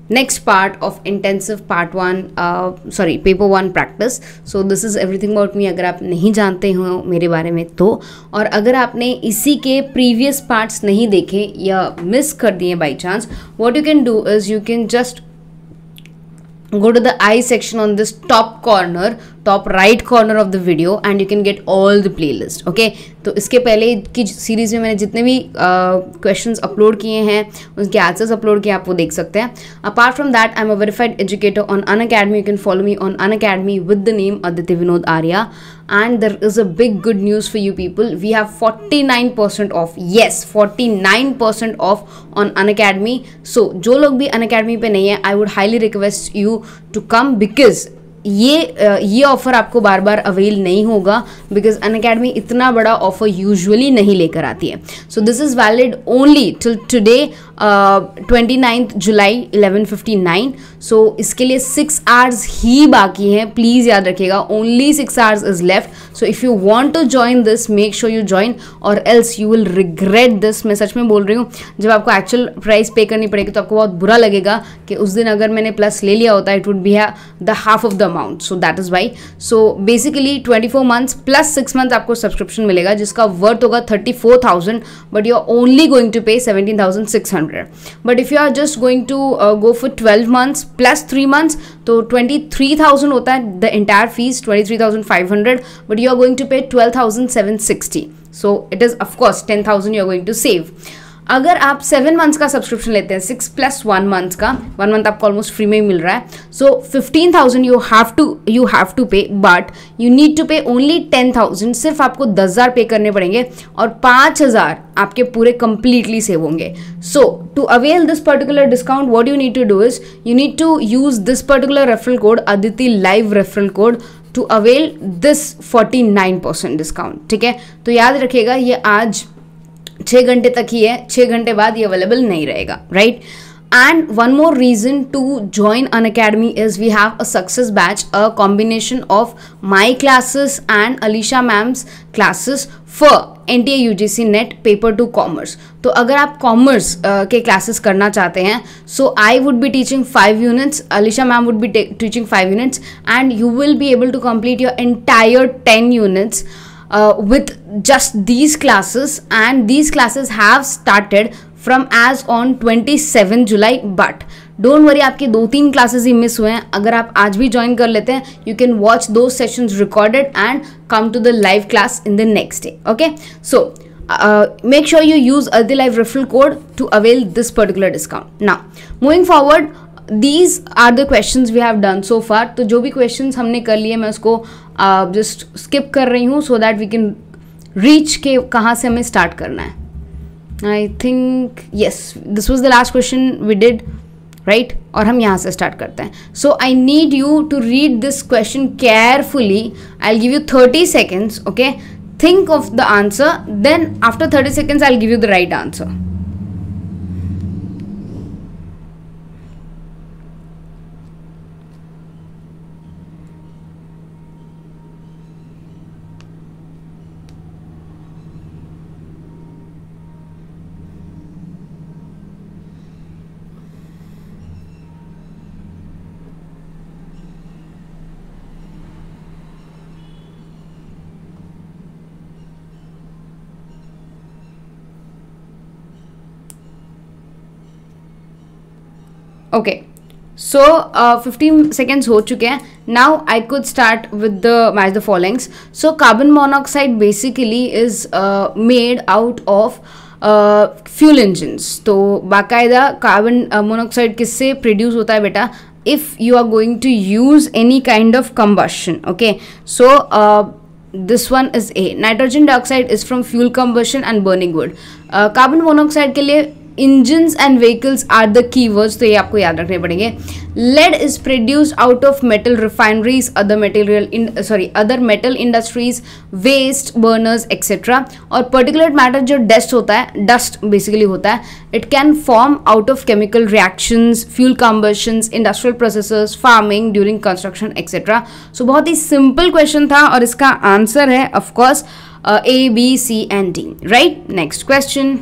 next part of intensive part 1 paper 1 practice. So this is everything about me अगर आप नहीं जानते हो मेरे बारे में तो, और अगर आपने इसी के previous parts नहीं देखे या miss कर दिए by chance, what you can do is you can just go to the I section on this top right corner of the video and you can get all the playlist. Okay, तो इसके पहले की series में मैंने जितने भी questions upload किए हैं उनके आंसर्स अपलोड किए, आप वो देख सकते हैं. Apart from that I am a verified educator on Unacademy. You can follow me on Unacademy with the name Aditya Vinod Arya. And there is a big good news for you people. We have 49% off. Yes, 49% off on Unacademy. So जो लोग भी Unacademy पे नहीं है, I would highly request you to come because ये offer आपको बार बार avail नहीं होगा बिकॉज अनअकैडमी इतना बड़ा ऑफर यूजुअली नहीं लेकर आती है. सो this is valid only till today 29 जुलाई 11:59. सो इसके लिए 6 आवर्स ही बाकी हैं, प्लीज़ याद रखिएगा. Only 6 hours is left. So if you want to join this make sure you join or else you will regret this. मैं सच में बोल रही हूँ, जब आपको एक्चुअल प्राइस पे करनी पड़ेगी तो आपको बहुत बुरा लगेगा कि उस दिन अगर मैंने प्लस ले लिया होता it would be the half of the amount. So that is why. So basically 24 months plus 6 month आपको सब्सक्रिप्शन मिलेगा जिसका वर्थ होगा 34,000 but you are only going to pay 17,600. But if you are just going to go for 12 months plus 3 months तो 23,000 होता है the entire fees, 23,500, but you are going to pay 12,760. So it is of course 10,000 you are going to save. अगर आप 7 months का subscription लेते हैं, 6 + 1 month का, 1 month आपको ऑलमोस्ट फ्री में ही मिल रहा है. सो 15,000 यू हैव टू पे बट यू नीड टू पे ओनली 10,000. सिर्फ आपको 10,000 पे करने पड़ेंगे और 5,000 आपके पूरे कंप्लीटली सेव होंगे. So to avail this particular discount what you need to do is you need to use this particular referral code Aditi live referral code to avail this 49% discount. ठीक है, तो याद रखिएगा ये आज 6 घंटे तक ही है, 6 घंटे बाद ये अवेलेबल नहीं रहेगा, right. And one more reason to join Unacademy is we have a success batch, a combination of my classes and Alisha ma'am's classes for NTA UGC NET paper 2 commerce. तो अगर आप कॉमर्स के classes करना चाहते हैं so I would be teaching 5 units, Alisha ma'am would be teaching 5 units and you will be able to complete your entire 10 units with just these classes, and these classes have started from as on 27 July. But don't worry, आपके 2-3 classes ही miss हुए हैं. अगर आप आज भी join कर लेते हैं यू कैन वॉच दो sessions recorded and come to the live class in the next day. Okay, so make sure you use Aditya Live referral code to avail this particular discount. Now moving forward, these are the questions we have done so far. तो जो भी questions हमने कर लिए मैं उसको just skip कर रही हूँ so that we can reach के कहाँ से हमें start करना है. I think yes, this was the last question we did, right? और हम यहाँ से start करते हैं. So I need you to read this question carefully. I'll give you 30 seconds, okay? Think of the answer, then after 30 seconds I'll give you the right answer. Okay, so 15 seconds हो चुके हैं. Now I could start with the match the followings. So carbon monoxide basically is made out of fuel engines. तो बाकायदा carbon monoxide किससे produce होता है बेटा? If you are going to use any kind of combustion, okay? So this one is A. Nitrogen dioxide is from fuel combustion and burning wood. Carbon monoxide के लिए engines and vehicles are the keywords, तो ये आपको याद रखने पड़ेंगे. Lead is produced out of metal refineries, other metal industries, waste burners etcetera. और particular matter जो डस्ट बेसिकली होता है, it can form out of chemical reactions, fuel combustions, industrial processes, farming, during construction etcetera. So बहुत ही simple question था और इसका answer है of course A, B, C and D, right. Next question.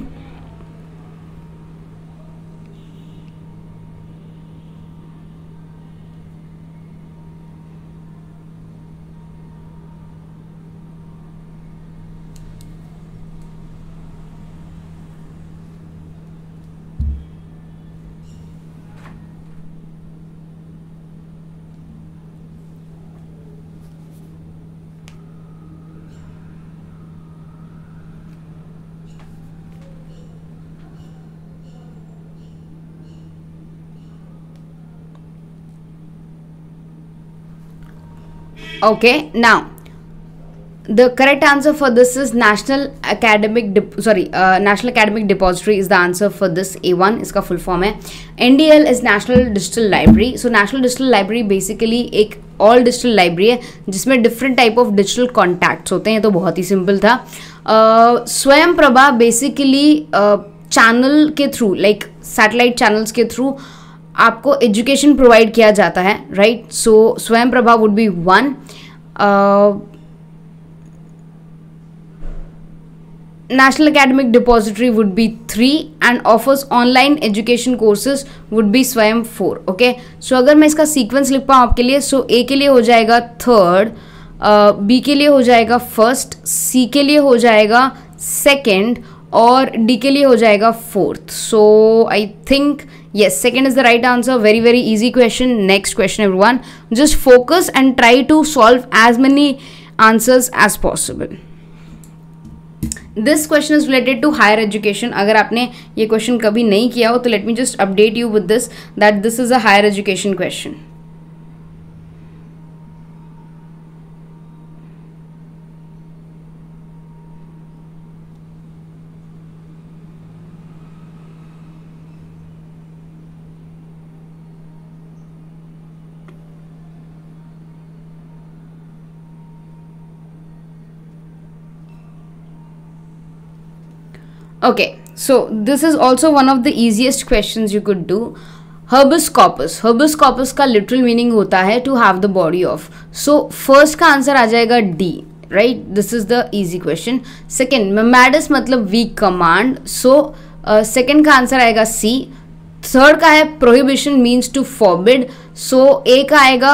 Okay, now the correct answer for this is National Academic Depository is the answer for this. A1 इसका full form है. NDL is National Digital Library. So National Digital Library basically एक all digital library है जिसमें different type of digital contacts होते हैं. तो बहुत ही simple था. स्वयं प्रभा basically चैनल के थ्रू, लाइक सैटेलाइट चैनल्स के थ्रू आपको एजुकेशन प्रोवाइड किया जाता है, राइट. सो स्वयं Prabha would be 1. National Academic Depository would be 3 and offers online education courses would be स्वयं 4. ओके, सो अगर मैं इसका सीक्वेंस लिख पाऊँ आपके लिए, सो ए के लिए हो जाएगा 3rd, बी के लिए हो जाएगा 1st, सी के लिए हो जाएगा 2nd और डी के लिए हो जाएगा 4th. So I think yes, 2nd is the right answer. Very very easy question. Next question everyone. Just focus and try to solve as many answers as possible. This question is related to higher education. अगर आपने ये question कभी नहीं किया हो तो let me just update you with this, that this is a higher education question. Okay, so this is also one of the easiest questions you could do. Habeas corpus. Habeas corpus का literal meaning होता है to have the body of. So first का answer आ जाएगा D, right? This is the easy question. Second, mamadas मतलब weak command. So second का answer आएगा C. Third का है prohibition means to forbid. So A का आएगा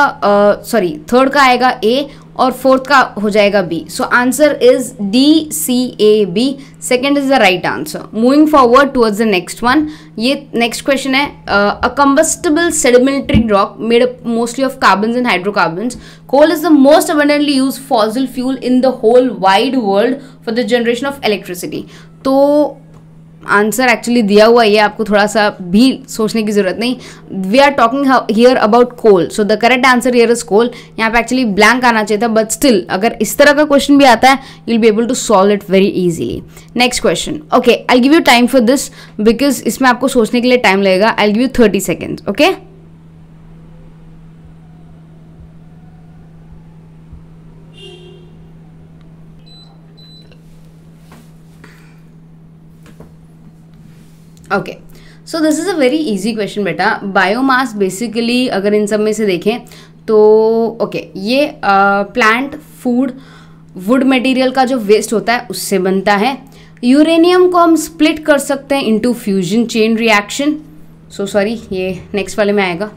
थर्ड का आएगा A और फोर्थ का हो जाएगा B. So answer is D C A B. Second is the right answer. Moving forward towards the next one. ये नेक्स्ट क्वेश्चन है. A combustible sedimentary rock made up mostly of carbons and hydrocarbons. Coal is the most abundantly used fossil fuel in the whole wide world for the generation of electricity. तो answer actually दिया हुआ है, आपको थोड़ा सा भी सोचने की जरूरत नहीं. We are talking here about coal. So the correct answer here is coal. यहाँ पे एक्चुअली ब्लैंक आना चाहिए था, बट स्टिल अगर इस तरह का क्वेश्चन भी आता है you will be able to solve it very easily. Next question. Okay, I give you time for this because इसमें आपको सोचने के लिए टाइम लगेगा. I give you 30 seconds. Okay, okay. So this is a very easy question बेटा. Biomass basically अगर इन सब में से देखें तो ओके, ये प्लांट फूड वुड मटेरियल का जो वेस्ट होता है उससे बनता है. यूरेनियम को हम स्प्लिट कर सकते हैं into fusion chain reaction. So sorry, ये नेक्स्ट वाले में आएगा,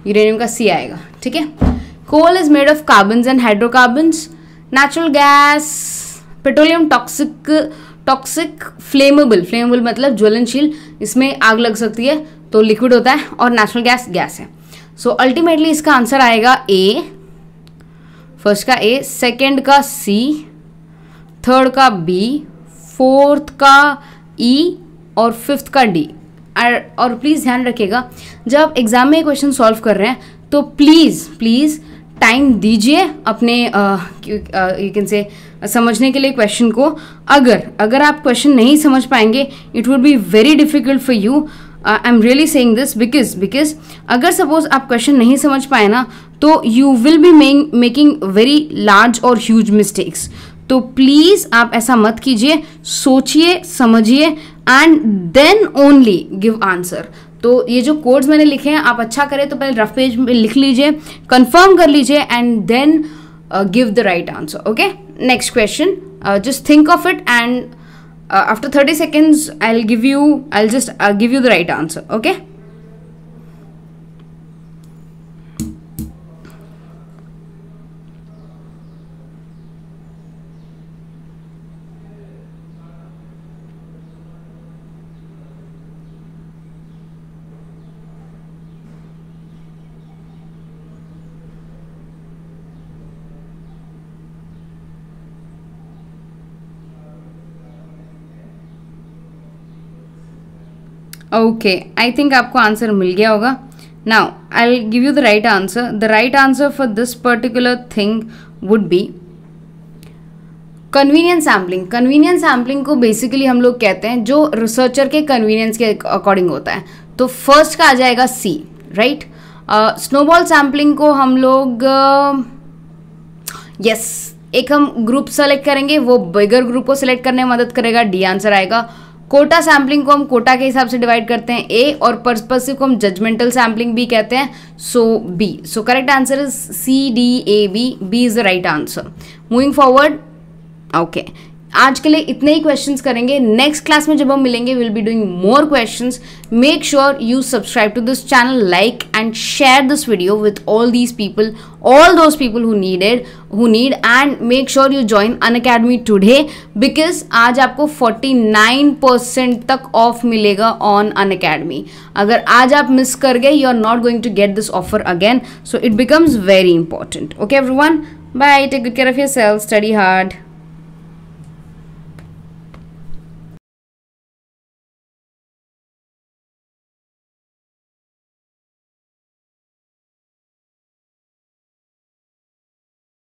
यूरेनियम का सी आएगा. ठीक है. Coal is made of carbons and hydrocarbons. Natural gas, petroleum toxic, flammable मतलब ज्वलनशील, इसमें आग लग सकती है तो लिक्विड होता है, और नेचुरल गैस है. सो अल्टीमेटली इसका आंसर आएगा ए. फर्स्ट का ए, सेकंड का सी, थर्ड का बी, फोर्थ का ई और फिफ्थ का डी. और प्लीज़ ध्यान रखिएगा जब आप एग्जाम में क्वेश्चन सॉल्व कर रहे हैं तो प्लीज़ टाइम दीजिए अपने यू कैन से समझने के लिए क्वेश्चन को. अगर आप क्वेश्चन नहीं समझ पाएंगे it would be very difficult for you. I am really saying this because अगर सपोज आप क्वेश्चन नहीं समझ पाए ना तो you will be making very large और ह्यूज मिस्टेक्स. तो प्लीज़ आप ऐसा मत कीजिए, सोचिए, समझिए and then only give answer. तो ये जो कोड्स मैंने लिखे हैं आप अच्छा करें तो पहले रफ पेज में लिख लीजिए, कंफर्म कर लीजिए and then give the right answer. Okay, next question. Just think of it and after 30 seconds I'll just give you the right answer. Okay. Okay, I think आपको आंसर मिल गया होगा. Now, I'll give you the right answer. The right answer for this particular thing would be convenience sampling. Convenience sampling को basically हम लोग कहते हैं जो researcher के कन्वीनियंस के अकॉर्डिंग होता है. तो फर्स्ट का आ जाएगा सी, राइट. स्नोबॉल सैम्पलिंग को हम लोग यस एक हम ग्रुप सेलेक्ट करेंगे, वो बिगर ग्रुप को सिलेक्ट करने में मदद करेगा, डी आंसर आएगा. कोटा सैम्पलिंग को हम कोटा के हिसाब से डिवाइड करते हैं, ए. और पर्सपेसिव को हम जजमेंटल सैम्पलिंग भी कहते हैं, so B. So correct answer is C D A B. B is the right answer. Moving forward. Okay, आज के लिए इतने ही क्वेश्चंस करेंगे. नेक्स्ट क्लास में जब हम मिलेंगे will be doing more questions. Make sure you subscribe to this channel, like and share this video with all these people, all those people who need, and make sure you join Unacademy today because आज आपको 49% तक of मिलेगा on Unacademy. अगर आज आप miss कर गए, you are not going to get this offer again, so it becomes very important. Okay everyone, bye, take good care of yourself, study hard.